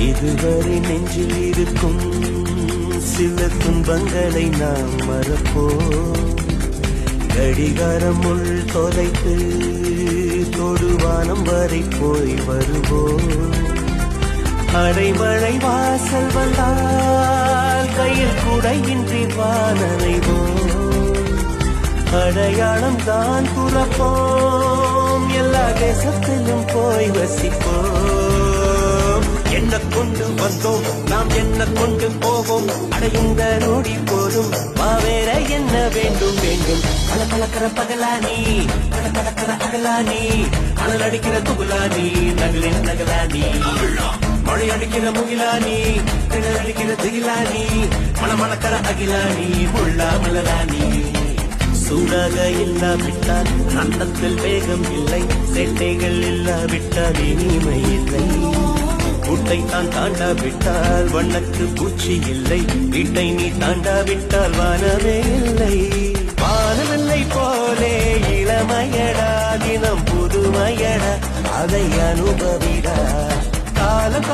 இதுவரை நெஞ்சில் இருக்கும் சில துன்பங்களை நாம் மறப்போம். கடிகாரம் உள் தொலைத்து தொடுவானம் வரை போய் வருவோம். அடைமழை வாசல் வந்தால் கையில் குடையின்றி வானனைவோம். அடையாளம் தான் துறப்போம், எல்லா தேசத்திலும் போய் வசிப்போம். என்ன கொண்டு வந்தோம் நாம் என்ன கொண்டு போவோம், அடையுந்த நோடி போதும் வேற என்ன வேண்டும் வேண்டும். பல பழக்கிற பகலானி பல பழக்கிற அகலானி, அனல் அடிக்கிற துகுலானி நகலின் நகலானி, மழை அடிக்கிற முகிலானி கிணல் அடிக்கிற திகிலானி, மணமணக்கிற அகிலானி முள்ளா மலராணி. சூடாக இல்லாவிட்டால் அண்டத்தில் வேகம் இல்லை, சேட்டைகள் இல்லாவிட்டால் இனிமை இல்லை. கூட்டை தான் தாண்டாவிட்டால் வண்ணத்து பூச்சி இல்லை, வீட்டை நீ தாண்டாவிட்டால் வானமே இல்லை. வானமில்லை போலே இளமையடா, தினம் புதுமையடா, அதை அனுபவிடா. காலம்